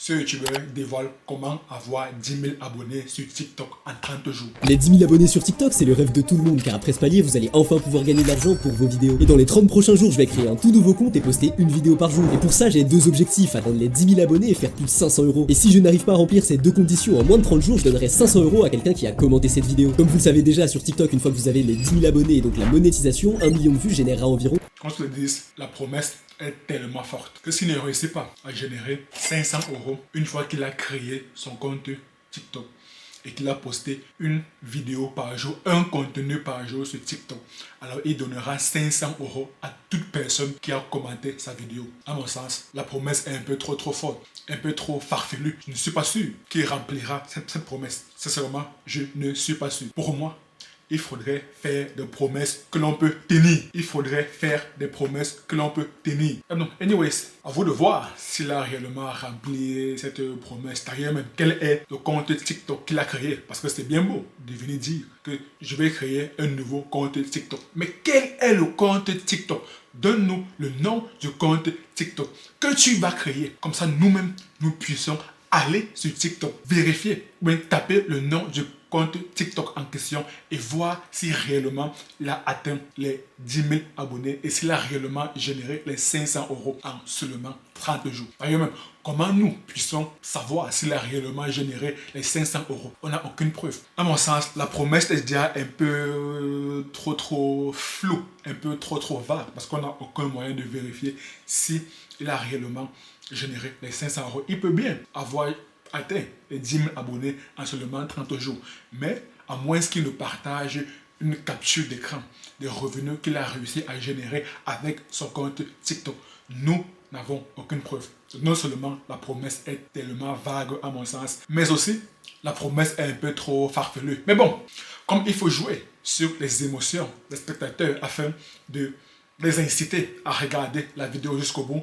Ce youtubeur dévoile comment avoir 10 000 abonnés sur TikTok en 30 jours. Les 10 000 abonnés sur TikTok, c'est le rêve de tout le monde, car après ce palier, vous allez enfin pouvoir gagner de l'argent pour vos vidéos. Et dans les 30 prochains jours, je vais créer un tout nouveau compte et poster une vidéo par jour. Et pour ça, j'ai deux objectifs, atteindre les 10 000 abonnés et faire plus de 500 €. Et si je n'arrive pas à remplir ces deux conditions en moins de 30 jours, je donnerai 500 € à quelqu'un qui a commenté cette vidéo. Comme vous le savez déjà, sur TikTok, une fois que vous avez les 10 000 abonnés et donc la monétisation, 1 million de vues générera environ... Qu'on se le dise, la promesse est tellement forte que s'il ne réussit pas à générer 500 € une fois qu'il a créé son compte TikTok et qu'il a posté une vidéo par jour, un contenu par jour sur TikTok, alors il donnera 500 € à toute personne qui a commenté sa vidéo. À mon sens, la promesse est un peu trop forte, un peu trop farfelue. Je ne suis pas sûr qu'il remplira cette promesse. Sincèrement, je ne suis pas sûr. Pour moi, il faudrait faire des promesses que l'on peut tenir. Il faudrait faire des promesses que l'on peut tenir. Anyways, à vous de voir s'il a réellement rempli cette promesse. D'ailleurs même, quel est le compte TikTok qu'il a créé? Parce que c'est bien beau de venir dire que je vais créer un nouveau compte TikTok. Mais quel est le compte TikTok? Donne-nous le nom du compte TikTok que tu vas créer. Comme ça, nous-mêmes, nous puissions aller sur TikTok, vérifier, ou bien taper le nom du compte TikTok en question et voir si réellement il a atteint les 10 000 abonnés et s'il a réellement généré les 500 € en seulement 30 jours. D'ailleurs même, comment nous puissions savoir s'il a réellement généré les 500 €? On n'a aucune preuve. À mon sens, la promesse est déjà un peu trop floue, un peu trop vague, parce qu'on n'a aucun moyen de vérifier si il a réellement générer les 500 €. Il peut bien avoir atteint les 10 000 abonnés en seulement 30 jours. Mais à moins qu'il ne partage une capture d'écran des revenus qu'il a réussi à générer avec son compte TikTok, nous n'avons aucune preuve. Non seulement la promesse est tellement vague à mon sens, mais aussi la promesse est un peu trop farfelue. Mais bon, comme il faut jouer sur les émotions des spectateurs afin de les inciter à regarder la vidéo jusqu'au bout,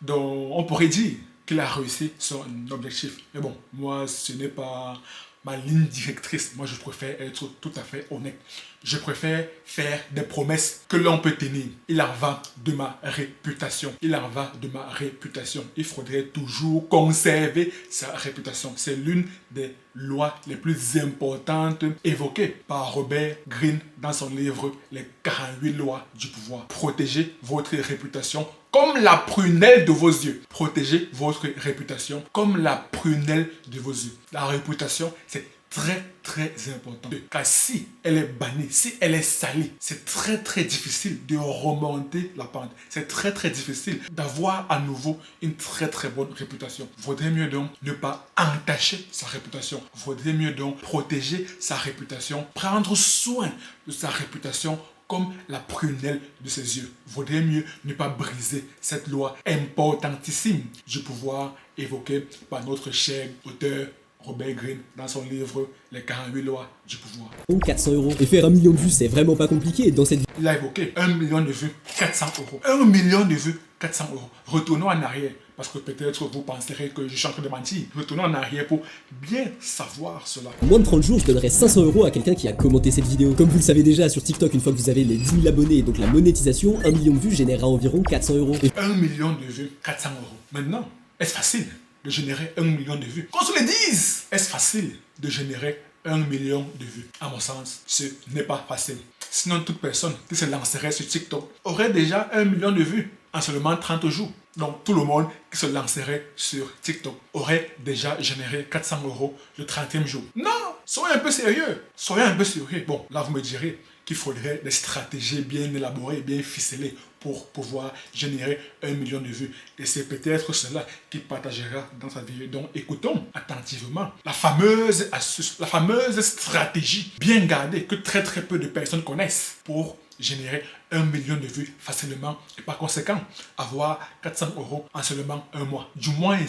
donc on pourrait dire qu'il a réussi son objectif. Mais bon, moi ce n'est pas ma ligne directrice. Moi je préfère être tout à fait honnête. Je préfère faire des promesses que l'on peut tenir. Il en va de ma réputation. Il en va de ma réputation. Il faudrait toujours conserver sa réputation. C'est l'une des lois les plus importantes évoquées par Robert Greene dans son livre Les 48 lois du pouvoir. Protégez votre réputation comme la prunelle de vos yeux. Protégez votre réputation comme la prunelle de vos yeux. La réputation, c'est très important. Car si elle est bannie, si elle est salie, c'est très difficile de remonter la pente. C'est très difficile d'avoir à nouveau une très bonne réputation. Vaudrait mieux donc ne pas entacher sa réputation. Vaudrait mieux donc protéger sa réputation, prendre soin de sa réputation comme la prunelle de ses yeux. Vaudrait mieux ne pas briser cette loi importantissime du pouvoir évoquée par notre cher auteur Robert Greene dans son livre Les 48 lois du pouvoir. 400 €. Et faire 1 million de vues, c'est vraiment pas compliqué. Dans cette Il a évoqué 1 million de vues, 400 €. 1 million de vues, 400 €. Retournons en arrière, parce que peut-être vous penserez que je suis en train de mentir. Retournons en arrière pour bien savoir cela. En moins de 30 jours, je donnerai 500 € à quelqu'un qui a commenté cette vidéo. Comme vous le savez déjà, sur TikTok, une fois que vous avez les 10 000 abonnés et donc la monétisation, 1 million de vues générera environ 400 €. Et 1 million de vues, 400 €. Maintenant, est-ce facile de générer 1 million de vues? Qu'on se le dise! Est-ce facile de générer 1 million de vues? À mon sens, ce n'est pas facile. Sinon, toute personne qui se lancerait sur TikTok aurait déjà 1 million de vues en seulement 30 jours. Donc, tout le monde qui se lancerait sur TikTok aurait déjà généré 400 € le 30e jour. Non! Soyez un peu sérieux. Soyez un peu sérieux. Bon, là, vous me direz qu'il faudrait des stratégies bien élaborées, bien ficelées pour pouvoir générer 1 million de vues. Et c'est peut-être cela qu'il partagera dans sa vidéo. Donc écoutons attentivement la fameuse astuce, la fameuse stratégie bien gardée que très peu de personnes connaissent pour générer 1 million de vues facilement et par conséquent avoir 400 € en seulement un mois. Du moins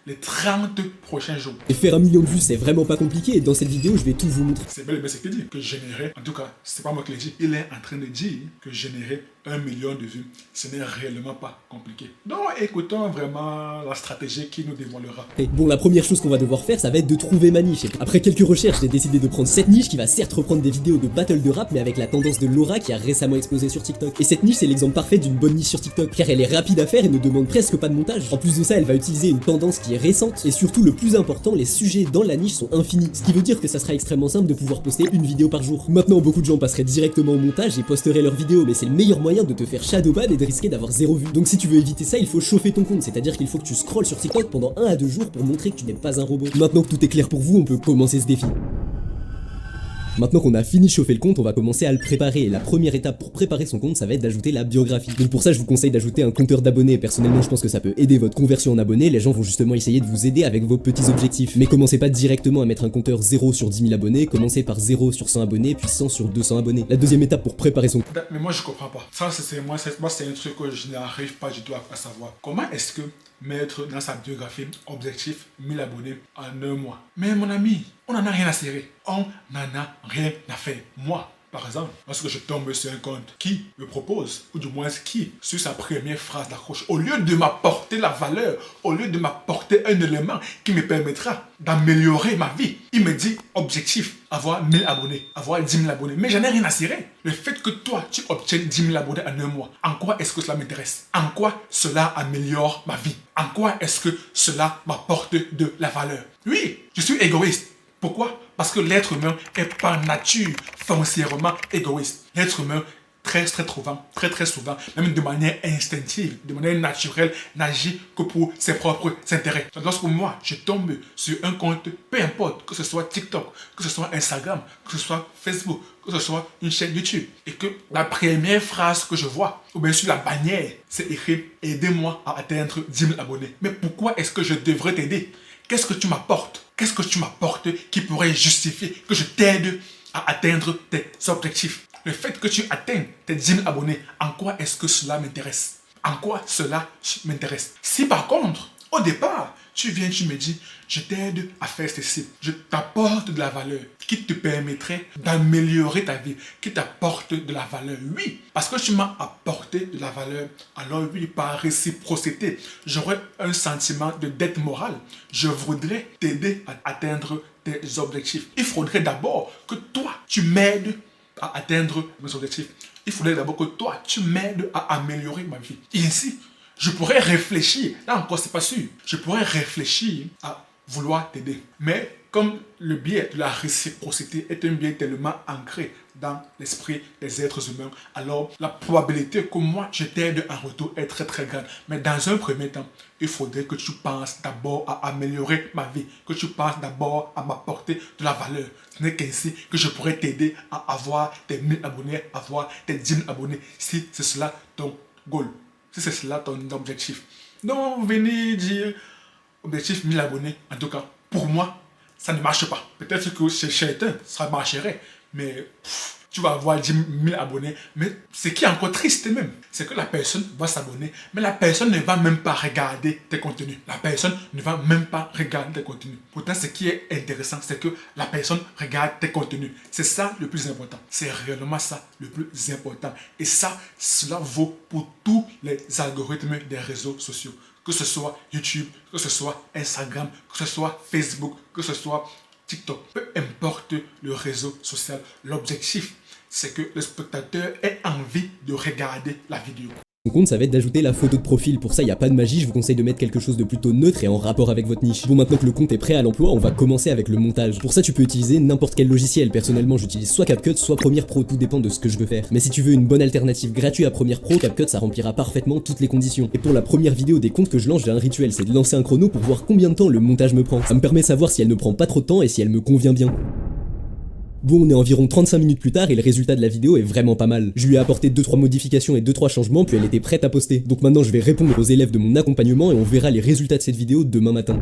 les 30 prochains jours. Et faire 1 million de vues, c'est vraiment pas compliqué. Et dans cette vidéo, je vais tout vous montrer. C'est bel et bien ce qu'il dit. Que générer, en tout cas, c'est pas moi qui l'ai dit. Il est en train de dire que générer 1 million de vues. Ce n'est réellement pas compliqué. Donc écoutons vraiment la stratégie qui nous dévoilera. Et bon, la première chose qu'on va devoir faire, ça va être de trouver ma niche. Et après quelques recherches, j'ai décidé de prendre cette niche qui va certes reprendre des vidéos de battle de rap, mais avec la tendance de Laura qui a récemment explosé sur TikTok. Et cette niche, c'est l'exemple parfait d'une bonne niche sur TikTok, car elle est rapide à faire et ne demande presque pas de montage. En plus de ça, elle va utiliser une tendance qui est récente, et surtout le plus important, les sujets dans la niche sont infinis. Ce qui veut dire que ça sera extrêmement simple de pouvoir poster une vidéo par jour. Maintenant, beaucoup de gens passeraient directement au montage et posteraient leurs vidéos, mais c'est le meilleur moyen de te faire shadowban et de risquer d'avoir 0 vue. Donc si tu veux éviter ça, il faut chauffer ton compte, c'est-à-dire qu'il faut que tu scrolles sur TikTok pendant 1 à 2 jours pour montrer que tu n'es pas un robot. Maintenant que tout est clair pour vous, on peut commencer ce défi. Maintenant qu'on a fini de chauffer le compte, on va commencer à le préparer. Et la première étape pour préparer son compte, ça va être d'ajouter la biographie. Donc pour ça, je vous conseille d'ajouter un compteur d'abonnés. Personnellement, je pense que ça peut aider votre conversion en abonnés. Les gens vont justement essayer de vous aider avec vos petits objectifs. Mais commencez pas directement à mettre un compteur 0 sur 10 000 abonnés. Commencez par 0 sur 100 abonnés, puis 100 sur 200 abonnés. La deuxième étape pour préparer son compte. Mais moi, je comprends pas. Ça, moi, c'est un truc que je n'arrive pas du tout à savoir. Comment est-ce que mettre dans sa biographie objectif 1000 abonnés en 1 mois? Mais mon ami, on n'en a rien à serrer. On n'en a rien à faire. Moi, par exemple, lorsque je tombe sur un compte qui me propose, ou du moins qui, sur sa première phrase d'accroche, au lieu de m'apporter la valeur, au lieu de m'apporter un élément qui me permettra d'améliorer ma vie, il me dit objectif, avoir 1000 abonnés, avoir 10 000 abonnés. Mais j'en ai rien à cirer. Le fait que toi, tu obtiennes 10 000 abonnés en 1 mois, en quoi est-ce que cela m'intéresse? En quoi cela améliore ma vie? En quoi est-ce que cela m'apporte de la valeur? Oui, je suis égoïste. Pourquoi? Parce que l'être humain est par nature foncièrement égoïste. L'être humain, très souvent, même de manière instinctive, de manière naturelle, n'agit que pour ses propres intérêts. Lorsque moi, je tombe sur un compte, peu importe, que ce soit TikTok, que ce soit Instagram, que ce soit Facebook, que ce soit une chaîne YouTube, et que la première phrase que je vois, ou bien sur la bannière, c'est écrit « Aidez-moi à atteindre 10 000 abonnés ». Mais pourquoi est-ce que je devrais t'aider? Qu'est-ce que tu m'apportes? Qu'est-ce que tu m'apportes qui pourrait justifier que je t'aide à atteindre tes objectifs? Le fait que tu atteignes tes 10 000 abonnés, en quoi est-ce que cela m'intéresse? En quoi cela m'intéresse? Si par contre, au départ, tu viens, tu me dis, je t'aide à faire ceci, je t'apporte de la valeur qui te permettrait d'améliorer ta vie, qui t'apporte de la valeur. Oui, parce que tu m'as apporté de la valeur, alors oui, par réciprocité, j'aurais un sentiment de dette morale. Je voudrais t'aider à atteindre tes objectifs. Il faudrait d'abord que toi, tu m'aides à atteindre mes objectifs. Il faudrait d'abord que toi, tu m'aides à améliorer ma vie. Et ainsi, je pourrais réfléchir, là encore c'est pas sûr, je pourrais réfléchir à vouloir t'aider. Mais comme le biais de la réciprocité est un biais tellement ancré dans l'esprit des êtres humains, alors la probabilité que moi je t'aide en retour est très grande. Mais dans un premier temps, il faudrait que tu penses d'abord à améliorer ma vie, que tu penses d'abord à m'apporter de la valeur. Ce n'est qu'ainsi que je pourrais t'aider à avoir tes 1000 abonnés, avoir tes 10 000 abonnés, si c'est cela ton goal. Si c'est cela ton objectif. Donc, venez dire objectif 1000 abonnés. En tout cas, pour moi, ça ne marche pas. Peut-être que chez certains, ça marcherait. Mais tu vas avoir 10 000 abonnés. Mais ce qui est encore triste même, c'est que la personne va s'abonner. Mais la personne ne va même pas regarder tes contenus. La personne ne va même pas regarder tes contenus. Pourtant, ce qui est intéressant, c'est que la personne regarde tes contenus. C'est ça le plus important. C'est réellement ça le plus important. Et ça, cela vaut pour tous les algorithmes des réseaux sociaux. Que ce soit YouTube, que ce soit Instagram, que ce soit Facebook, que ce soit TikTok. Peu importe le réseau social. L'objectif, c'est que le spectateur ait envie de regarder la vidéo. Mon compte, ça va être d'ajouter la photo de profil. Pour ça, il n'y a pas de magie, je vous conseille de mettre quelque chose de plutôt neutre et en rapport avec votre niche. Bon, maintenant que le compte est prêt à l'emploi, on va commencer avec le montage. Pour ça, tu peux utiliser n'importe quel logiciel. Personnellement, j'utilise soit CapCut, soit Premiere Pro, tout dépend de ce que je veux faire. Mais si tu veux une bonne alternative gratuite à Premiere Pro, CapCut, ça remplira parfaitement toutes les conditions. Et pour la première vidéo des comptes que je lance, j'ai un rituel, c'est de lancer un chrono pour voir combien de temps le montage me prend. Ça me permet de savoir si elle ne prend pas trop de temps et si elle me convient bien. Bon, on est environ 35 minutes plus tard et le résultat de la vidéo est vraiment pas mal. Je lui ai apporté 2-3 modifications et 2-3 changements, puis elle était prête à poster. Donc maintenant je vais répondre aux élèves de mon accompagnement et on verra les résultats de cette vidéo demain matin.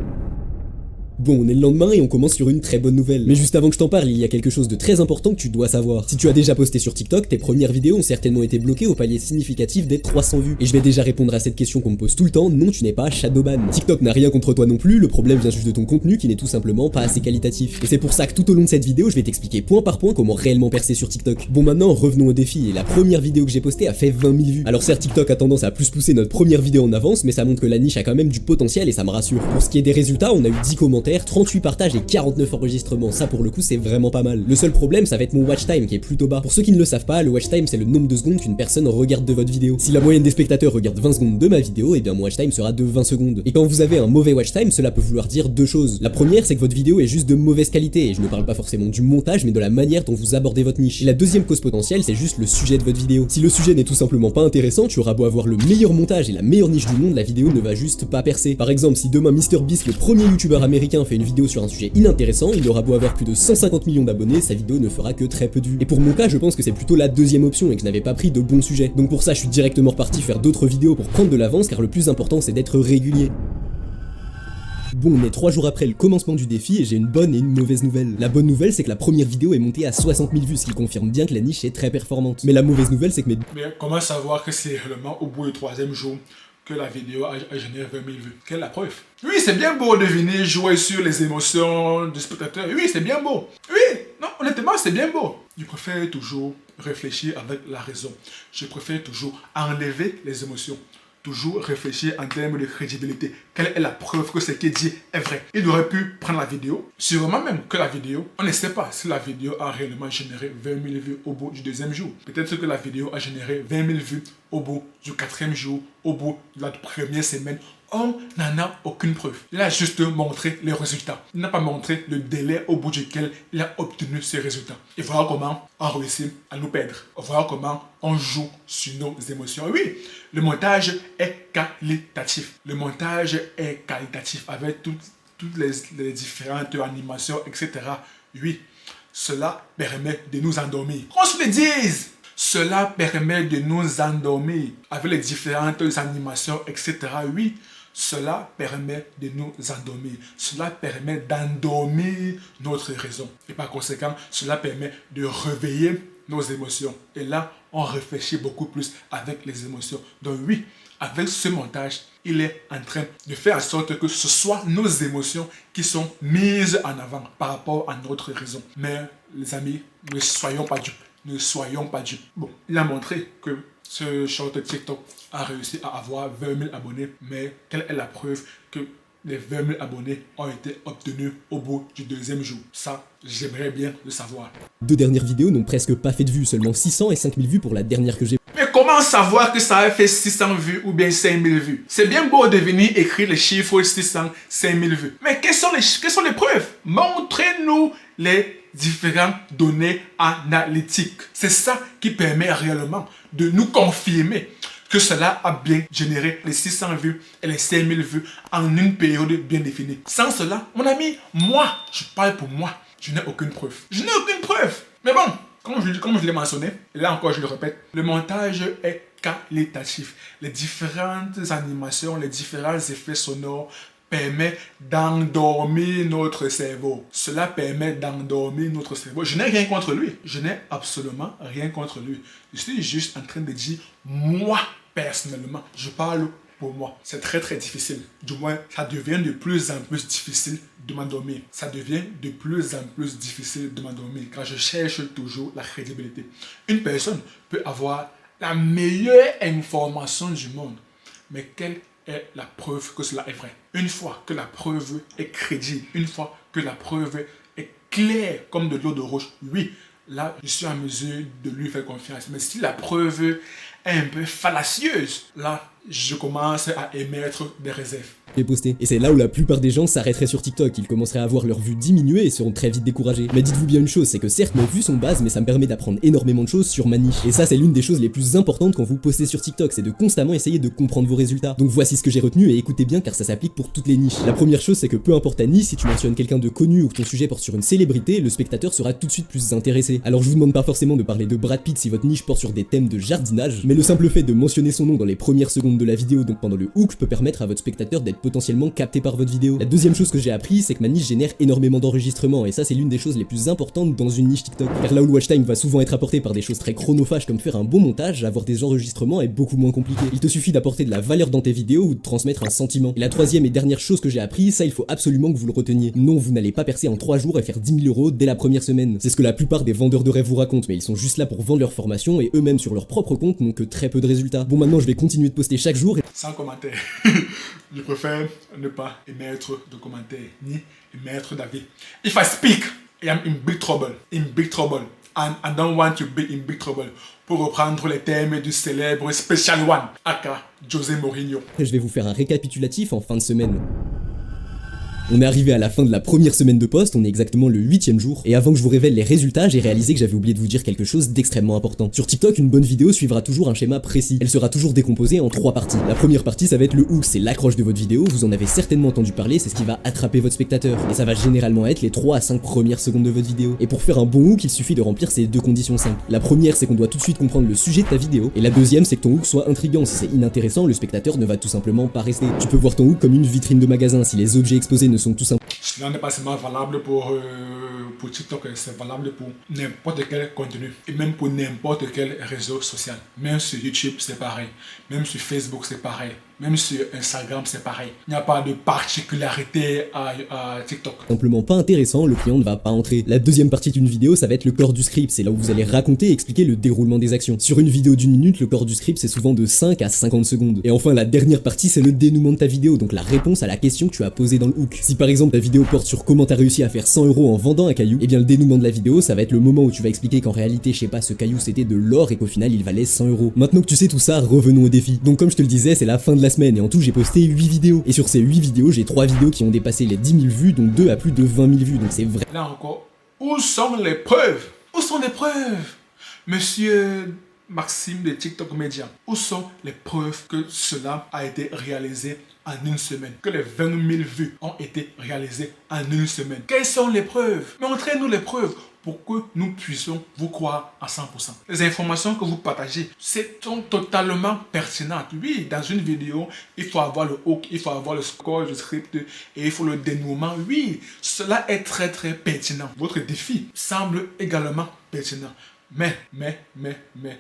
Bon, on est le lendemain et on commence sur une très bonne nouvelle. Mais juste avant que je t'en parle, il y a quelque chose de très important que tu dois savoir. Si tu as déjà posté sur TikTok, tes premières vidéos ont certainement été bloquées au palier significatif des 300 vues. Et je vais déjà répondre à cette question qu'on me pose tout le temps, non, tu n'es pas shadowban. TikTok n'a rien contre toi non plus, le problème vient juste de ton contenu qui n'est tout simplement pas assez qualitatif. Et c'est pour ça que tout au long de cette vidéo, je vais t'expliquer point par point comment réellement percer sur TikTok. Bon, maintenant, revenons au défi, et la première vidéo que j'ai postée a fait 20 000 vues. Alors certes, TikTok a tendance à plus pousser notre première vidéo en avance, mais ça montre que la niche a quand même du potentiel et ça me rassure. Pour ce qui est des résultats, on a eu 10 commentaires, 38 partages et 49 enregistrements, ça pour le coup c'est vraiment pas mal. Le seul problème ça va être mon watch time qui est plutôt bas. Pour ceux qui ne le savent pas, le watch time c'est le nombre de secondes qu'une personne regarde de votre vidéo. Si la moyenne des spectateurs regarde 20 secondes de ma vidéo, et bien mon watch time sera de 20 secondes. Et quand vous avez un mauvais watch time, cela peut vouloir dire deux choses. La première c'est que votre vidéo est juste de mauvaise qualité, et je ne parle pas forcément du montage mais de la manière dont vous abordez votre niche. Et la deuxième cause potentielle c'est juste le sujet de votre vidéo. Si le sujet n'est tout simplement pas intéressant, tu auras beau avoir le meilleur montage et la meilleure niche du monde, la vidéo ne va juste pas percer. Par exemple, si demain MrBeast, le premier youtubeur américain, fait une vidéo sur un sujet inintéressant, il aura beau avoir plus de 150 millions d'abonnés, sa vidéo ne fera que très peu de vues. Et pour mon cas, je pense que c'est plutôt la deuxième option et que je n'avais pas pris de bons sujets. Donc pour ça, je suis directement reparti faire d'autres vidéos pour prendre de l'avance, car le plus important c'est d'être régulier. Bon, on est 3 jours après le commencement du défi et j'ai une bonne et une mauvaise nouvelle. La bonne nouvelle c'est que la première vidéo est montée à 60 000 vues, ce qui confirme bien que la niche est très performante. Mais la mauvaise nouvelle c'est que Mais comment savoir que c'est réellement au bout du 3e jour que la vidéo a généré 20 000 vues? Quelle est la preuve? Oui, c'est bien beau de venir jouer sur les émotions du spectateur. Oui, c'est bien beau. Oui, non, honnêtement, c'est bien beau. Je préfère toujours réfléchir avec la raison. Je préfère toujours enlever les émotions. Toujours réfléchir en termes de crédibilité. Quelle est la preuve que ce qu'il dit est vrai? Il aurait pu prendre la vidéo, sûrement même que la vidéo, on ne sait pas si la vidéo a réellement généré 20 000 vues au bout du 2e jour. Peut-être que la vidéo a généré 20 000 vues au bout du 4e jour, au bout de la première semaine. On n'en a aucune preuve. Il a juste montré les résultats. Il n'a pas montré le délai au bout duquel il a obtenu ces résultats. Et voilà comment on réussit à nous perdre. Voilà comment on joue sur nos émotions. Oui, le montage est qualitatif. Le montage est qualitatif avec toutes les différentes animations, etc. Oui, cela permet de nous endormir. Qu'on se le dise! Cela permet de nous endormir avec les différentes animations, etc. Oui, cela permet de nous endormir. Cela permet d'endormir notre raison. Et par conséquent, cela permet de réveiller nos émotions. Et là, on réfléchit beaucoup plus avec les émotions. Donc oui, avec ce montage, il est en train de faire en sorte que ce soit nos émotions qui sont mises en avant par rapport à notre raison. Mais les amis, ne soyons pas dupes. Ne soyons pas dupes. Bon, il a montré que ce short TikTok a réussi à avoir 20 000 abonnés, mais quelle est la preuve que les 20 000 abonnés ont été obtenus au bout du 2e jour? Ça, j'aimerais bien le savoir. Deux dernières vidéos n'ont presque pas fait de vues, seulement 600 et 5000 vues pour la dernière que j'ai. Mais comment savoir que ça a fait 600 vues ou bien 5000 vues? C'est bien beau de venir écrire les chiffres 600, 5000 vues. Mais quelles sont les preuves? Montrez-nous les différentes données analytiques. C'est ça qui permet réellement de nous confirmer que cela a bien généré les 600 vues et les 5000 vues en une période bien définie. Sans cela, mon ami, moi, je parle pour moi, je n'ai aucune preuve. Je n'ai aucune preuve. Mais bon, comme je l'ai mentionné, et là encore je le répète, le montage est qualitatif. Les différentes animations, les différents effets sonores permet d'endormir notre cerveau. Cela permet d'endormir notre cerveau. Je n'ai rien contre lui. Je n'ai absolument rien contre lui. Je suis juste en train de dire, moi, personnellement, je parle pour moi. C'est très très difficile. Du moins, ça devient de plus en plus difficile de m'endormir. Ça devient de plus en plus difficile de m'endormir car je cherche toujours la crédibilité. Une personne peut avoir la meilleure information du monde, mais quelle est la preuve que cela est vrai? Une fois que la preuve est crédible, une fois que la preuve est claire comme de l'eau de roche, oui, là, je suis en mesure de lui faire confiance. Mais si la preuve est un peu fallacieuse, là, je commence à émettre des réserves. Posté. Et c'est là où la plupart des gens s'arrêteraient sur TikTok, ils commenceraient à voir leurs vues diminuer et seront très vite découragés. Mais dites-vous bien une chose, c'est que certes mes vues sont basses, mais ça me permet d'apprendre énormément de choses sur ma niche. Et ça c'est l'une des choses les plus importantes quand vous postez sur TikTok, c'est de constamment essayer de comprendre vos résultats. Donc voici ce que j'ai retenu et écoutez bien car ça s'applique pour toutes les niches. La première chose c'est que peu importe ta niche, si tu mentionnes quelqu'un de connu ou que ton sujet porte sur une célébrité, le spectateur sera tout de suite plus intéressé. Alors je vous demande pas forcément de parler de Brad Pitt si votre niche porte sur des thèmes de jardinage, mais Mais le simple fait de mentionner son nom dans les premières secondes de la vidéo, donc pendant le hook, peut permettre à votre spectateur d'être potentiellement capté par votre vidéo. La deuxième chose que j'ai appris, c'est que ma niche génère énormément d'enregistrements, et ça c'est l'une des choses les plus importantes dans une niche TikTok. Car là où le watch time va souvent être apporté par des choses très chronophages comme faire un bon montage, avoir des enregistrements est beaucoup moins compliqué. Il te suffit d'apporter de la valeur dans tes vidéos ou de transmettre un sentiment. Et la troisième et dernière chose que j'ai appris, ça il faut absolument que vous le reteniez. Non, vous n'allez pas percer en 3 jours et faire 10 000 € dès la première semaine. C'est ce que la plupart des vendeurs de rêves vous racontent, mais ils sont juste là pour vendre leur formation et eux-mêmes sur leur propre compte n'ont que très peu de résultats. Bon, maintenant je vais continuer de poster chaque jour et... Sans commentaire. Je préfère ne pas émettre de commentaires ni émettre d'avis. If I speak, I am in big trouble. In big trouble. And I don't want to be in big trouble. Pour reprendre les termes du célèbre Special One, aka José Mourinho. Je vais vous faire un récapitulatif en fin de semaine. On est arrivé à la fin de la première semaine de poste, on est exactement le 8e jour, et avant que je vous révèle les résultats, j'ai réalisé que j'avais oublié de vous dire quelque chose d'extrêmement important. Sur TikTok, une bonne vidéo suivra toujours un schéma précis. Elle sera toujours décomposée en 3 parties. La première partie, ça va être le hook, c'est l'accroche de votre vidéo, vous en avez certainement entendu parler, c'est ce qui va attraper votre spectateur. Et ça va généralement être les 3 à 5 premières secondes de votre vidéo. Et pour faire un bon hook, il suffit de remplir ces 2 conditions simples. La première, c'est qu'on doit tout de suite comprendre le sujet de ta vidéo, et la deuxième, c'est que ton hook soit intriguant. Si c'est inintéressant, le spectateur ne va tout simplement pas rester. Tu peux voir ton hook comme une vitrine de magasin, si les objets exposés ne sont tout simplement... Cela n'est pas seulement valable pour TikTok, c'est valable pour n'importe quel contenu et même pour n'importe quel réseau social. Même sur YouTube, c'est pareil. Même sur Facebook, c'est pareil. Même sur Instagram, c'est pareil. Il n'y a pas de particularité à TikTok. Simplement pas intéressant, le client ne va pas entrer. La deuxième partie d'une vidéo, ça va être le corps du script. C'est là où vous allez raconter et expliquer le déroulement des actions. Sur une vidéo d'1 minute, le corps du script, c'est souvent de 5 à 50 secondes. Et enfin, la dernière partie, c'est le dénouement de ta vidéo, donc la réponse à la question que tu as posée dans le hook. Si par exemple ta vidéo porte sur comment t'as réussi à faire 100 € en vendant un caillou, et bien le dénouement de la vidéo, ça va être le moment où tu vas expliquer qu'en réalité, je sais pas, ce caillou c'était de l'or et qu'au final il valait 100 €. Maintenant que tu sais tout ça, revenons au défi. Donc comme je te le disais, c'est la fin de la semaine et en tout j'ai posté 8 vidéos. Et sur ces 8 vidéos, j'ai 3 vidéos qui ont dépassé les 10 000 vues, dont 2 à plus de 20 000 vues, donc c'est vrai. Là encore, où sont les preuves? Où sont les preuves? Monsieur Maxime de TikTok Media, où sont les preuves que cela a été réalisé en une semaine? Que les 20 000 vues ont été réalisées en une semaine? Quelles sont les preuves? Montrez-nous les preuves pour que nous puissions vous croire à 100%. Les informations que vous partagez, sont totalement pertinentes. Oui, dans une vidéo, il faut avoir le hook, il faut avoir le score du script et il faut le dénouement. Oui, cela est très très pertinent. Votre défi semble également pertinent. Mais, il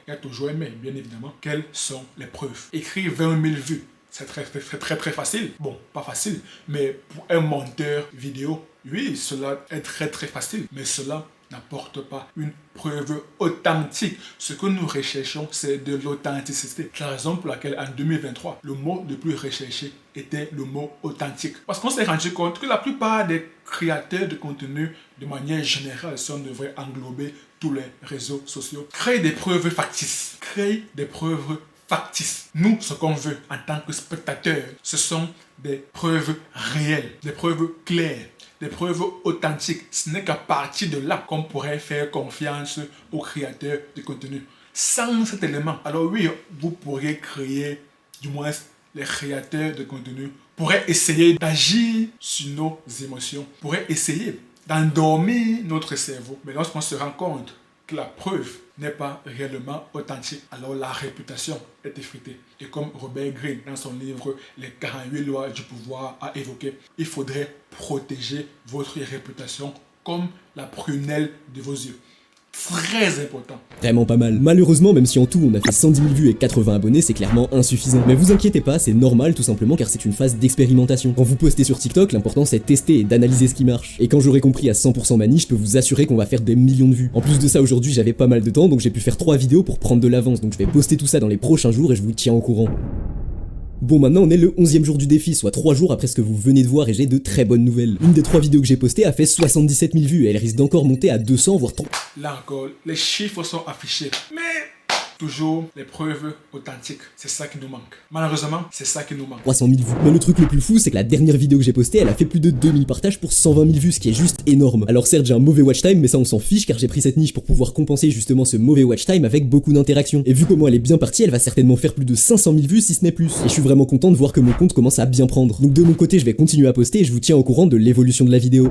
y a toujours mais, bien évidemment, quelles sont les preuves? Écrire 20 000 vues, c'est très facile. Bon, pas facile, mais pour un monteur vidéo, oui, cela est très facile. Mais cela n'apporte pas une preuve authentique. Ce que nous recherchons, c'est de l'authenticité. C'est la raison pour laquelle en 2023, le mot le plus recherché était le mot authentique. Parce qu'on s'est rendu compte que la plupart des créateurs de contenu, de manière générale, si on devrait englober tous les réseaux sociaux, créent des preuves factices. Créent des preuves factices. Nous, ce qu'on veut en tant que spectateurs, ce sont des preuves réelles, des preuves claires, des preuves authentiques. Ce n'est qu'à partir de là qu'on pourrait faire confiance aux créateurs de contenu. Sans cet élément, alors oui, vous pourriez créer, du moins les créateurs de contenu pourraient essayer d'agir sur nos émotions, pourraient essayer d'endormir notre cerveau. Mais lorsqu'on se rend compte que la preuve n'est pas réellement authentique, alors la réputation est effritée. Et comme Robert Greene, dans son livre Les 48 lois du pouvoir, a évoqué, il faudrait protéger votre réputation comme la prunelle de vos yeux. Très important. Vraiment pas mal. Malheureusement, même si en tout on a fait 110 000 vues et 80 abonnés, c'est clairement insuffisant. Mais vous inquiétez pas, c'est normal tout simplement car c'est une phase d'expérimentation. Quand vous postez sur TikTok, l'important c'est de tester et d'analyser ce qui marche. Et quand j'aurai compris à 100% ma niche, je peux vous assurer qu'on va faire des millions de vues. En plus de ça, aujourd'hui j'avais pas mal de temps, donc j'ai pu faire 3 vidéos pour prendre de l'avance. Donc je vais poster tout ça dans les prochains jours et je vous tiens au courant. Bon, maintenant on est le 11e jour du défi, soit 3 jours après ce que vous venez de voir et j'ai de très bonnes nouvelles. Une des 3 vidéos que j'ai postées a fait 77 000 vues et elle risque d'encore monter à 200 voire 3. Là encore, les chiffres sont affichés. Mais toujours les preuves authentiques, c'est ça qui nous manque. Malheureusement, c'est ça qui nous manque. 300 000 vues. Mais le truc le plus fou, c'est que la dernière vidéo que j'ai postée, elle a fait plus de 2000 partages pour 120 000 vues, ce qui est juste énorme. Alors certes, j'ai un mauvais watch time, mais ça on s'en fiche car j'ai pris cette niche pour pouvoir compenser justement ce mauvais watch time avec beaucoup d'interactions. Et vu comment elle est bien partie, elle va certainement faire plus de 500 000 vues si ce n'est plus. Et je suis vraiment content de voir que mon compte commence à bien prendre. Donc de mon côté, je vais continuer à poster et je vous tiens au courant de l'évolution de la vidéo.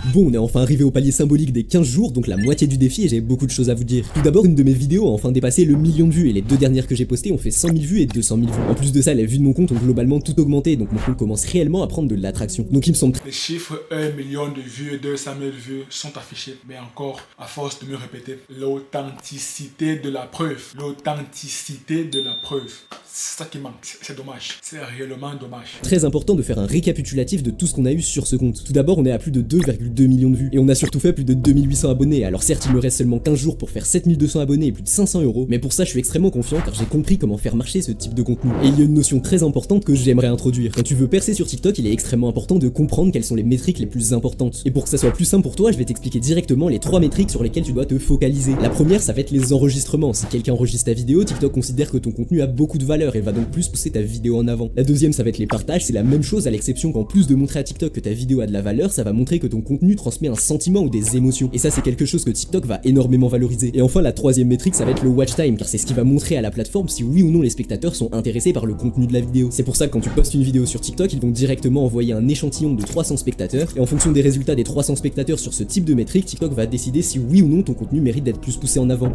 Bon, on est enfin arrivé au palier symbolique des 15 jours, donc la moitié du défi et j'ai beaucoup de choses à vous dire. Tout d'abord, une de mes vidéos a enfin dépassé le 1 000 000 de vues et les deux dernières que j'ai postées ont fait 100 000 vues et 200 000 vues. En plus de ça, les vues de mon compte ont globalement tout augmenté, donc mon compte commence réellement à prendre de l'attraction. Donc il me semble Les chiffres 1 million de vues et 200 000 vues sont affichés, mais encore, à force de me répéter, l'authenticité de la preuve. L'authenticité de la preuve. C'est ça qui manque. C'est dommage. C'est réellement dommage. très important de faire un récapitulatif de tout ce qu'on a eu sur ce compte. Tout d'abord, on est à plus de 2,2 millions de vues et on a surtout fait plus de 2800 abonnés. Alors certes, il me reste seulement 15 jours pour faire 7200 abonnés et plus de 500 €, mais pour ça, je suis extrêmement confiant car j'ai compris comment faire marcher ce type de contenu. Et il y a une notion très importante que j'aimerais introduire. Quand tu veux percer sur TikTok, il est extrêmement important de comprendre quelles sont les métriques les plus importantes. Et pour que ça soit plus simple pour toi, je vais t'expliquer directement les 3 métriques sur lesquelles tu dois te focaliser. La première, ça va être les enregistrements. Si quelqu'un enregistre ta vidéo, TikTok considère que ton contenu a beaucoup de valeur et va donc plus pousser ta vidéo en avant. La deuxième, ça va être les partages. C'est la même chose à l'exception qu'en plus de montrer à TikTok que ta vidéo a de la valeur, ça va montrer que ton contenu transmet un sentiment ou des émotions. Et ça, c'est quelque chose que TikTok va énormément valoriser. Et enfin, la troisième métrique, ça va être le watch time, car c'est ce qui va montrer à la plateforme si oui ou non les spectateurs sont intéressés par le contenu de la vidéo. C'est pour ça que quand tu postes une vidéo sur TikTok, ils vont directement envoyer un échantillon de 300 spectateurs, et en fonction des résultats des 300 spectateurs sur ce type de métrique, TikTok va décider si oui ou non ton contenu mérite d'être plus poussé en avant.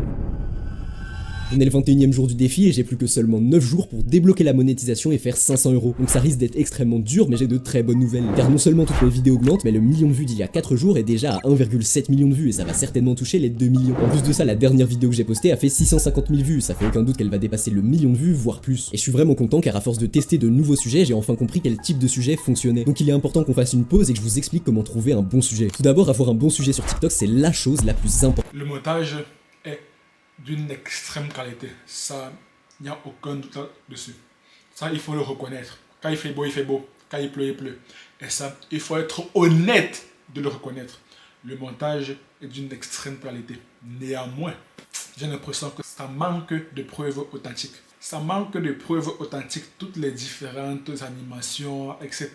On est le 21e jour du défi et j'ai plus que seulement 9 jours pour débloquer la monétisation et faire 500 €. Donc ça risque d'être extrêmement dur, mais j'ai de très bonnes nouvelles. Car non seulement toutes mes vidéos augmentent, mais le million de vues d'il y a 4 jours est déjà à 1,7 million de vues et ça va certainement toucher les 2 millions. En plus de ça, la dernière vidéo que j'ai postée a fait 650 000 vues. Ça fait aucun doute qu'elle va dépasser le million de vues, voire plus. Et je suis vraiment content car à force de tester de nouveaux sujets, j'ai enfin compris quel type de sujet fonctionnait. Donc il est important qu'on fasse une pause et que je vous explique comment trouver un bon sujet. Tout d'abord, avoir un bon sujet sur TikTok, c'est la chose la plus importante. Le montage est d'une extrême qualité. Ça, il n'y a aucun doute là-dessus. Ça, il faut le reconnaître. Quand il fait beau, il fait beau. Quand il pleut, il pleut. Et ça, il faut être honnête de le reconnaître. Le montage est d'une extrême qualité. Néanmoins, j'ai l'impression que ça manque de preuves authentiques. Ça manque de preuves authentiques. Toutes les différentes animations, etc.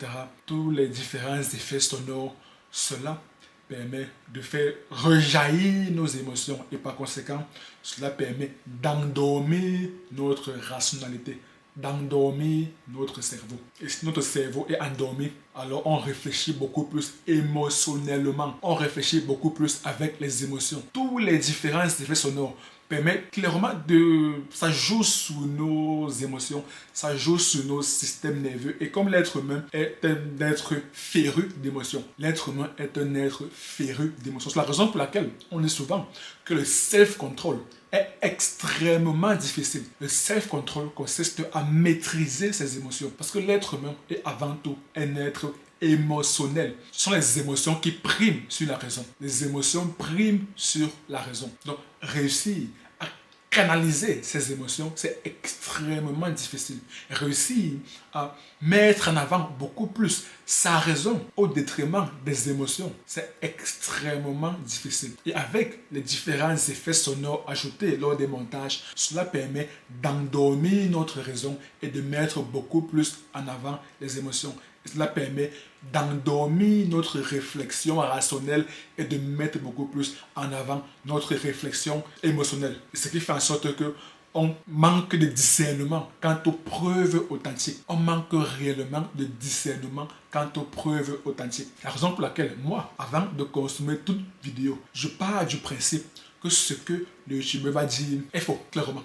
Tous les différents effets sonores. Cela permet de faire rejaillir nos émotions et par conséquent, cela permet d'endormir notre rationalité, d'endormir notre cerveau. Et si notre cerveau est endormi, alors on réfléchit beaucoup plus émotionnellement, on réfléchit beaucoup plus avec les émotions. Tous les différents effets sonores permettent clairement de... Ça joue sur nos émotions, ça joue sur nos systèmes nerveux. Et comme l'être humain est un être féru d'émotions, l'être humain est un être féru d'émotions. C'est la raison pour laquelle on dit souvent que le self-control est extrêmement difficile. Le self-control consiste à maîtriser ses émotions. Parce que l'être humain est avant tout un être émotionnel. Ce sont les émotions qui priment sur la raison. Les émotions priment sur la raison. Donc, réussir à canaliser ces émotions, c'est extrêmement difficile. Réussir à mettre en avant beaucoup plus sa raison au détriment des émotions, c'est extrêmement difficile. Et avec les différents effets sonores ajoutés lors des montages, cela permet d'endormir notre raison et de mettre beaucoup plus en avant les émotions. Et cela permet d'endormir notre réflexion rationnelle et de mettre beaucoup plus en avant notre réflexion émotionnelle. Ce qui fait en sorte que on manque de discernement quant aux preuves authentiques. On manque réellement de discernement quant aux preuves authentiques. La raison pour laquelle moi, avant de consommer toute vidéo, je pars du principe que ce que le YouTuber va dire est faux, clairement.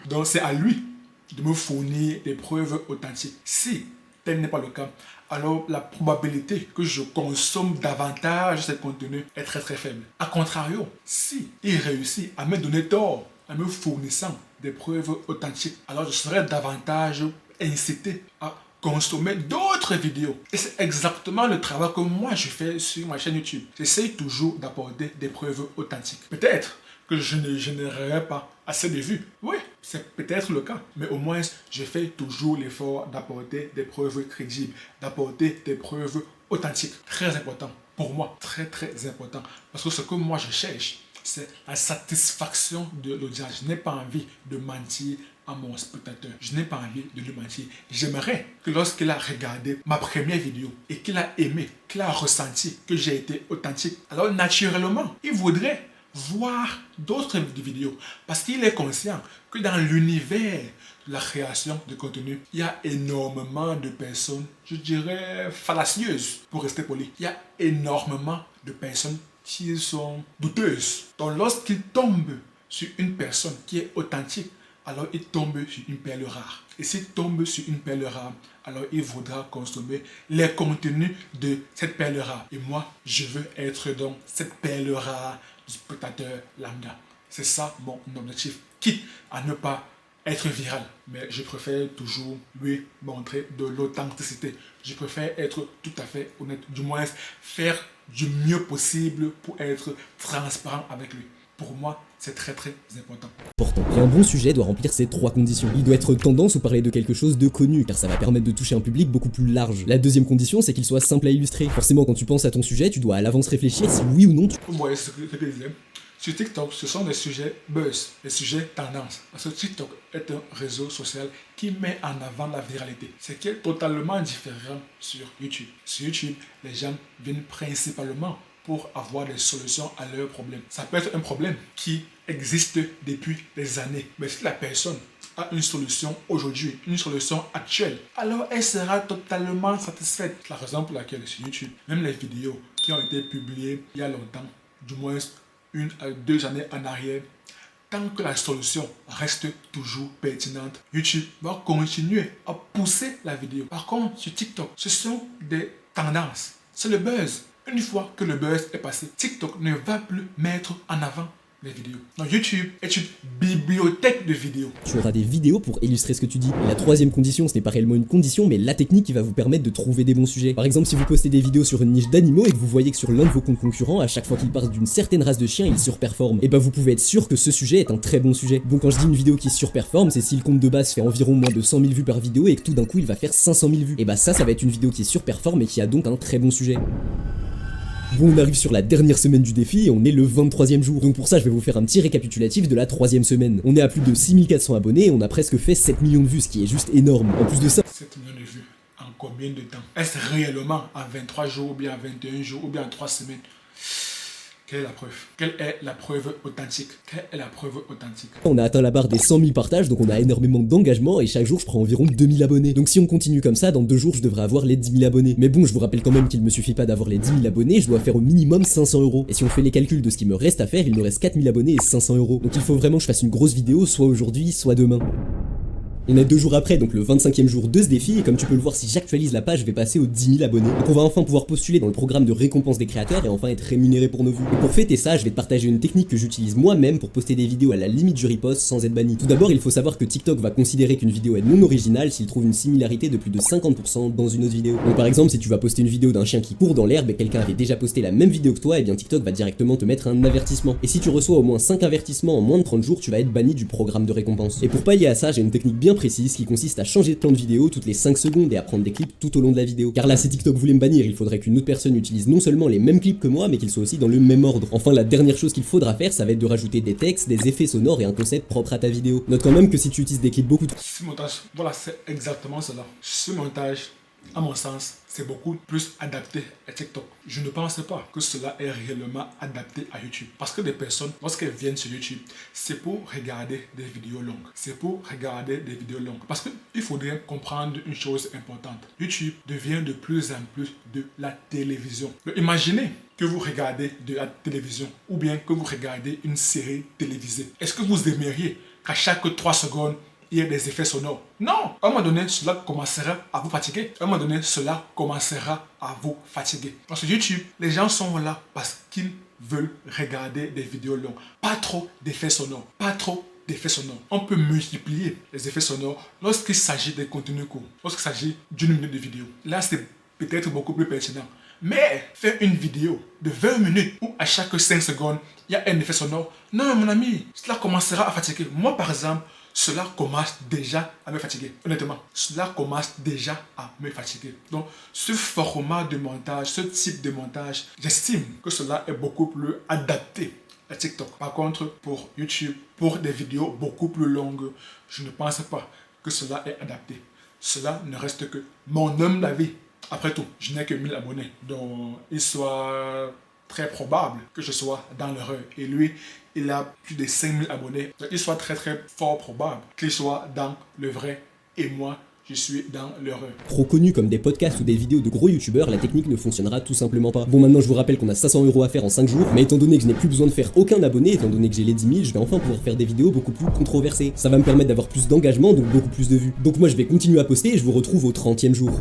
Donc c'est à lui de me fournir des preuves authentiques. Si tel n'est pas le cas, alors la probabilité que je consomme davantage ce contenu est très très faible. A contrario, si il réussit à me donner tort en me fournissant des preuves authentiques, alors je serai davantage incité à consommer d'autres vidéos. Et c'est exactement le travail que moi je fais sur ma chaîne YouTube. J'essaie toujours d'apporter des preuves authentiques. Peut-être que je ne générerai pas assez de vues. Oui, c'est peut-être le cas. Mais au moins, je fais toujours l'effort d'apporter des preuves crédibles, d'apporter des preuves authentiques. Très important pour moi, très très important. Parce que ce que moi je cherche, c'est la satisfaction de l'audience. Je n'ai pas envie de mentir à mon spectateur. Je n'ai pas envie de lui mentir. J'aimerais que lorsqu'il a regardé ma première vidéo et qu'il a aimé, qu'il a ressenti que j'ai été authentique, alors naturellement, il voudrait voir d'autres vidéos. Parce qu'il est conscient que dans l'univers de la création de contenu, il y a énormément de personnes, je dirais, fallacieuses, pour rester poli. Il y a énormément de personnes qui sont douteuses. Donc lorsqu'il tombe sur une personne qui est authentique, alors il tombe sur une perle rare. Et s'il tombe sur une perle rare, alors il voudra consommer les contenus de cette perle rare. Et moi, je veux être dans cette perle rare du spectateur lambda. C'est ça mon objectif, quitte à ne pas être viral. Mais je préfère toujours lui montrer de l'authenticité. Je préfère être tout à fait honnête, du moins faire du mieux possible pour être transparent avec lui. Pour moi, c'est très important. Et un bon sujet doit remplir ces 3 conditions. Il doit être tendance ou parler de quelque chose de connu, car ça va permettre de toucher un public beaucoup plus large. La deuxième condition, c'est qu'il soit simple à illustrer. Forcément, quand tu penses à ton sujet, tu dois à l'avance réfléchir si oui ou non tu... Vous voyez ce que je disais. Sur TikTok, ce sont des sujets buzz, des sujets tendance. Parce que TikTok est un réseau social qui met en avant la viralité. Ce qui est totalement différent sur YouTube. Sur YouTube, les gens viennent principalement pour avoir des solutions à leurs problèmes. Ça peut être un problème qui existe depuis des années. Mais si la personne a une solution aujourd'hui, une solution actuelle, alors elle sera totalement satisfaite. C'est la raison pour laquelle sur YouTube, même les vidéos qui ont été publiées il y a longtemps, du moins 1 à 2 années en arrière, tant que la solution reste toujours pertinente, YouTube va continuer à pousser la vidéo. Par contre, sur TikTok, ce sont des tendances. C'est le buzz. Une fois que le buzz est passé, TikTok ne va plus mettre en avant les vidéos. Donc YouTube est une bibliothèque de vidéos. Tu auras des vidéos pour illustrer ce que tu dis. Et la troisième condition, ce n'est pas réellement une condition, mais la technique qui va vous permettre de trouver des bons sujets. Par exemple, si vous postez des vidéos sur une niche d'animaux et que vous voyez que sur l'un de vos comptes concurrents, à chaque fois qu'il parle d'une certaine race de chien, il surperforme. Et bah vous pouvez être sûr que ce sujet est un très bon sujet. Donc quand je dis une vidéo qui surperforme, c'est si le compte de base fait environ moins de 100 000 vues par vidéo et que tout d'un coup il va faire 500 000 vues. Et bah ça va être une vidéo qui surperforme et qui a donc un très bon sujet. Bon, on arrive sur la dernière semaine du défi et on est le 23e jour. Donc pour ça, je vais vous faire un petit récapitulatif de la 3e semaine. On est à plus de 6400 abonnés et on a presque fait 7 millions de vues, ce qui est juste énorme. En plus de ça... 7 millions de vues en combien de temps? Est-ce réellement en 23 jours ou bien en 21 jours ou bien en 3 semaines? Quelle est la preuve? Quelle est la preuve authentique? Quelle est la preuve authentique? On a atteint la barre des 100 000 partages, donc on a énormément d'engagement et chaque jour je prends environ 2000 abonnés. Donc si on continue comme ça, dans 2 jours je devrais avoir les 10 000 abonnés. Mais bon, je vous rappelle quand même qu'il me suffit pas d'avoir les 10 000 abonnés, je dois faire au minimum 500 €. Et si on fait les calculs de ce qui me reste à faire, il me reste 4000 abonnés et 500 €. Donc il faut vraiment que je fasse une grosse vidéo, soit aujourd'hui, soit demain. On est 2 jours après, donc le 25e jour de ce défi, et comme tu peux le voir, si j'actualise la page, je vais passer aux 10 000 abonnés. Donc on va enfin pouvoir postuler dans le programme de récompense des créateurs et enfin être rémunéré pour nos vues. Et pour fêter ça, je vais te partager une technique que j'utilise moi-même pour poster des vidéos à la limite du riposte sans être banni. Tout d'abord, il faut savoir que TikTok va considérer qu'une vidéo est non originale s'il trouve une similarité de plus de 50% dans une autre vidéo. Donc par exemple, si tu vas poster une vidéo d'un chien qui court dans l'herbe et quelqu'un avait déjà posté la même vidéo que toi, et bien TikTok va directement te mettre un avertissement. Et si tu reçois au moins 5 avertissements en moins de 30 jours, tu vas être banni du programme de récompense. Et pour pallier à ça, j'ai une technique bien précise qui consiste à changer de plan de vidéo toutes les 5 secondes et à prendre des clips tout au long de la vidéo. Car là, si TikTok voulait me bannir, il faudrait qu'une autre personne utilise non seulement les mêmes clips que moi, mais qu'ils soient aussi dans le même ordre. Enfin, la dernière chose qu'il faudra faire, ça va être de rajouter des textes, des effets sonores et un concept propre à ta vidéo. Note quand même que si tu utilises des clips beaucoup trop... Ce montage, voilà, c'est exactement cela. Ce montage, à mon sens, c'est beaucoup plus adapté à TikTok. Je ne pense pas que cela est réellement adapté à YouTube. Parce que des personnes, lorsqu'elles viennent sur YouTube, c'est pour regarder des vidéos longues. C'est pour regarder des vidéos longues. Parce qu'il faudrait comprendre une chose importante. YouTube devient de plus en plus de la télévision. Donc, imaginez que vous regardez de la télévision ou bien que vous regardez une série télévisée. Est-ce que vous aimeriez qu'à chaque 3 secondes, il y a des effets sonores? Non! À un moment donné, cela commencera à vous fatiguer. À un moment donné, cela commencera à vous fatiguer. Parce que YouTube, les gens sont là parce qu'ils veulent regarder des vidéos longues. Pas trop d'effets sonores. Pas trop d'effets sonores. On peut multiplier les effets sonores lorsqu'il s'agit des contenus courts. Lorsqu'il s'agit d'une minute de vidéo. Là, c'est peut-être beaucoup plus pertinent. Mais faire une vidéo de 20 minutes où à chaque 5 secondes, il y a un effet sonore. Non, mon ami, cela commencera à fatiguer. Moi, par exemple, cela commence déjà à me fatiguer. Honnêtement, cela commence déjà à me fatiguer. Donc, ce format de montage, ce type de montage, j'estime que cela est beaucoup plus adapté à TikTok. Par contre, pour YouTube, pour des vidéos beaucoup plus longues, je ne pense pas que cela est adapté. Cela ne reste que mon humble avis. Après tout, je n'ai que 1000 abonnés. Donc, il soit très probable que je sois dans l'erreur. Et lui, il a plus de 5000 abonnés. Donc, il soit très fort probable qu'il soit dans le vrai. Et moi, je suis dans l'erreur. Trop connus comme des podcasts ou des vidéos de gros youtubeurs, la technique ne fonctionnera tout simplement pas. Bon, maintenant je vous rappelle qu'on a 500 € à faire en 5 jours, mais étant donné que je n'ai plus besoin de faire aucun abonné, étant donné que j'ai les 10 000, je vais enfin pouvoir faire des vidéos beaucoup plus controversées. Ça va me permettre d'avoir plus d'engagement, donc beaucoup plus de vues. Donc moi je vais continuer à poster et je vous retrouve au 30e jour.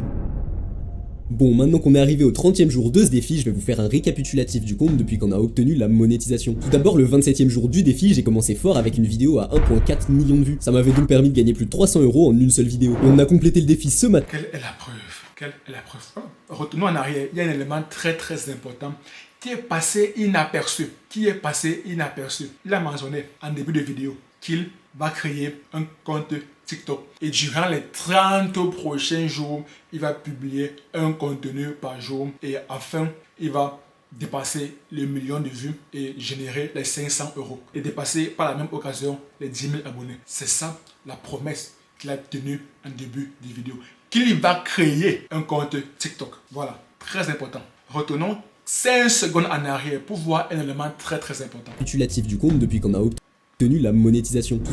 Bon, maintenant qu'on est arrivé au 30e jour de ce défi, je vais vous faire un récapitulatif du compte depuis qu'on a obtenu la monétisation. Tout d'abord, le 27e jour du défi, j'ai commencé fort avec une vidéo à 1,4 million de vues. Ça m'avait donc permis de gagner plus de 300 € en une seule vidéo. Et on a complété le défi ce matin. Quelle est la preuve? Quelle est la preuve? Retenons en arrière, il y a un élément très important qui est passé inaperçu. Il a mentionné en début de vidéo qu'il va créer un compte TikTok. Et durant les 30 prochains jours, il va publier un contenu par jour. Et enfin, il va dépasser le million de vues et générer les 500 €. Et dépasser par la même occasion les 10 000 abonnés. C'est ça la promesse qu'il a tenue en début de vidéo. Qu'il va créer un compte TikTok. Voilà, très important. Retenons 5 secondes en arrière pour voir un élément très important. Récapitulatif du compte depuis qu'on a obtenu la monétisation. Tout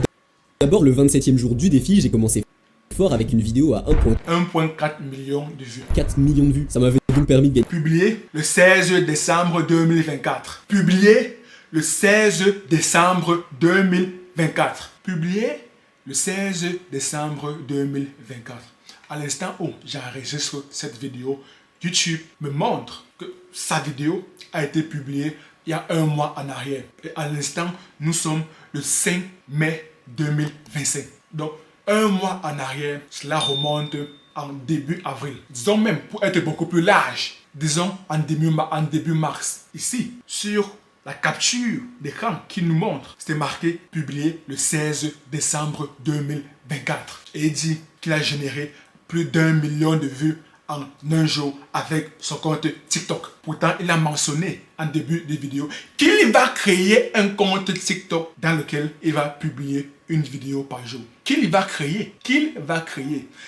d'abord, le 27e jour du défi, j'ai commencé fort avec une vidéo à 1,4 million de vues. 4 millions de vues. Ça m'avait donc permis de gagner. Publié le 16 décembre 2024. Publié le 16 décembre 2024. Publié le 16 décembre 2024. À l'instant où j'enregistre cette vidéo, YouTube me montre que sa vidéo a été publiée il y a un mois en arrière. Et à l'instant, nous sommes le 5 mai 2025. Donc, un mois en arrière, cela remonte en début avril. Disons même, pour être beaucoup plus large, disons en début mars. Ici, sur la capture d'écran qui nous montre, c'était marqué publié le 16 décembre 2024. Et il dit qu'il a généré plus d'1 million de vues en un jour avec son compte TikTok. Pourtant, il a mentionné en début de vidéo qu'il va créer un compte TikTok dans lequel il va publier une vidéo par jour. Qu'il va créer.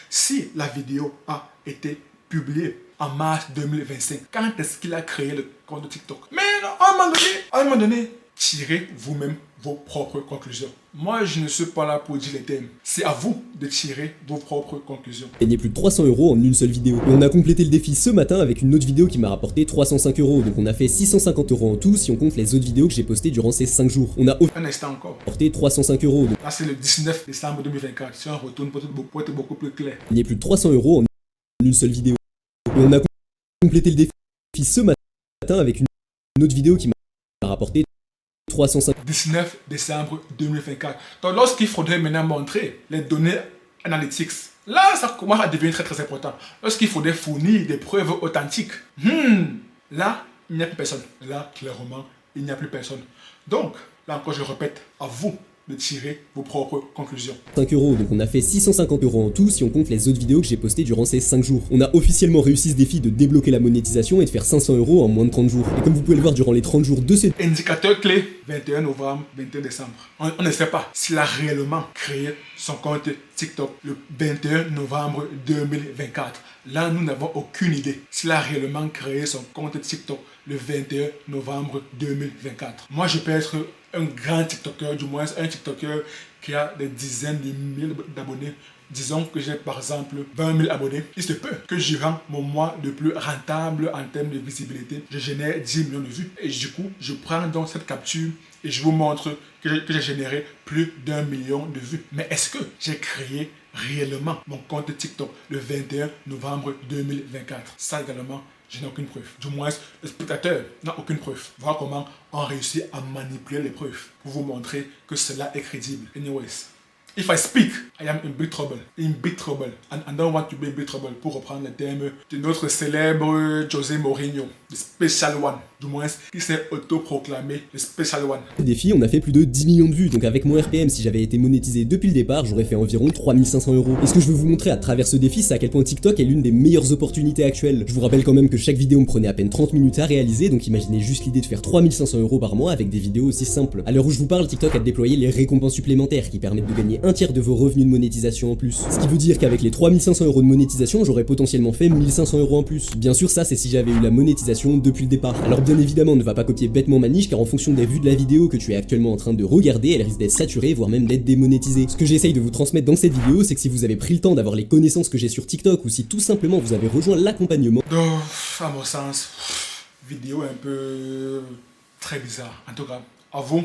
Si la vidéo a été publiée en mars 2025, quand est-ce qu'il a créé le compte TikTok? Mais à un moment donné, tirez vous-même vos propres conclusions. Moi, je ne suis pas là pour dire les thèmes. C'est à vous de tirer vos propres conclusions. Gagner plus de 300 € en une seule vidéo. Et on a complété le défi ce matin avec une autre vidéo qui m'a rapporté 305 €. Donc on a fait 650 € en tout si on compte les autres vidéos que j'ai postées durant ces 5 jours. On a un instant encore rapporté 305 €. Donc là, c'est le 19 décembre 2024. Si on retourne pour être beaucoup plus clair. Gagner plus de 300 € en une seule vidéo. Et on a complété le défi ce matin avec une autre vidéo qui m'a rapporté 19 décembre 2024. Donc lorsqu'il faudrait maintenant montrer les données analytics, là ça commence à devenir très important. Lorsqu'il faudrait fournir des preuves authentiques, là il n'y a plus personne. Là clairement il n'y a plus personne. Donc là encore je répète, à vous de tirer vos propres conclusions. 5 €, donc on a fait 650 € en tout si on compte les autres vidéos que j'ai postées durant ces 5 jours. On a officiellement réussi ce défi de débloquer la monétisation et de faire 500 € en moins de 30 jours. Et comme vous pouvez le voir durant les 30 jours de ces indicateur clé 21 novembre, 21 décembre. On ne sait pas s'il a réellement créé son compte TikTok le 21 novembre 2024. Là, nous n'avons aucune idée s'il a réellement créé son compte TikTok le 21 novembre 2024. Moi, je peux être un grand TikToker, du moins un TikToker qui a des dizaines de milliers d'abonnés. Disons que j'ai par exemple 20 000 abonnés. Il se peut que durant mon mois le plus rentable en termes de visibilité, je génère 10 millions de vues. Et du coup, je prends donc cette capture et je vous montre que j'ai généré plus d'1 million de vues. Mais est-ce que j'ai créé réellement mon compte TikTok le 21 novembre 2024? Ça également, je n'ai aucune preuve. Du moins, le spectateur n'a aucune preuve. Voilà comment on réussit à manipuler les preuves pour vous montrer que cela est crédible. Anyways, if I speak, I am in big trouble. In big trouble. And I don't want to be in big trouble. Pour reprendre le terme de notre célèbre José Mourinho, le Special One. Du moins, qui s'est autoproclamé le Special One. Défi, on a fait plus de 10 millions de vues. Donc avec mon RPM, si j'avais été monétisé depuis le départ, j'aurais fait environ 3500 €. Et ce que je veux vous montrer à travers ce défi, c'est à quel point TikTok est l'une des meilleures opportunités actuelles. Je vous rappelle quand même que chaque vidéo me prenait à peine 30 minutes à réaliser, donc imaginez juste l'idée de faire 3500 € par mois avec des vidéos aussi simples. À l'heure où je vous parle, TikTok a déployé les récompenses supplémentaires qui permettent de gagner un tiers de vos revenus de monétisation en plus. Ce qui veut dire qu'avec les 3500 € de monétisation, j'aurais potentiellement fait 1500 € en plus. Bien sûr, ça c'est si j'avais eu la monétisation depuis le départ. Alors bien évidemment, ne va pas copier bêtement ma niche, car en fonction des vues de la vidéo que tu es actuellement en train de regarder, elle risque d'être saturée, voire même d'être démonétisée. Ce que j'essaye de vous transmettre dans cette vidéo, c'est que si vous avez pris le temps d'avoir les connaissances que j'ai sur TikTok, ou si tout simplement vous avez rejoint l'accompagnement... Donc, à mon sens, vidéo un peu très bizarre. En tout cas, à vous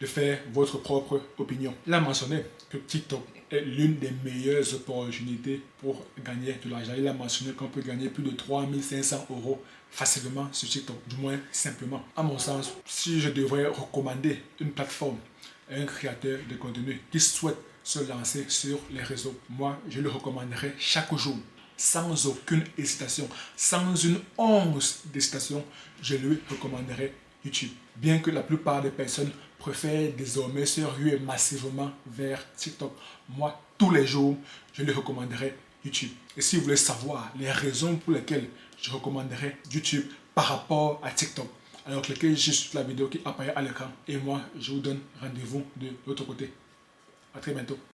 de faire votre propre opinion. Il a mentionné que TikTok est l'une des meilleures opportunités pour gagner de l'argent. Il a mentionné qu'on peut gagner plus de 3500 € facilement sur TikTok, du moins simplement. À mon sens, si je devrais recommander une plateforme à un créateur de contenu qui souhaite se lancer sur les réseaux, moi je le recommanderais chaque jour, sans aucune hésitation, sans une once d'hésitation, je lui recommanderais YouTube. Bien que la plupart des personnes préfèrent désormais se ruer massivement vers TikTok, moi tous les jours je lui recommanderais YouTube. Et si vous voulez savoir les raisons pour lesquelles je recommanderais YouTube par rapport à TikTok, alors cliquez juste sur la vidéo qui apparaît à l'écran et moi je vous donne rendez-vous de l'autre côté. À très bientôt.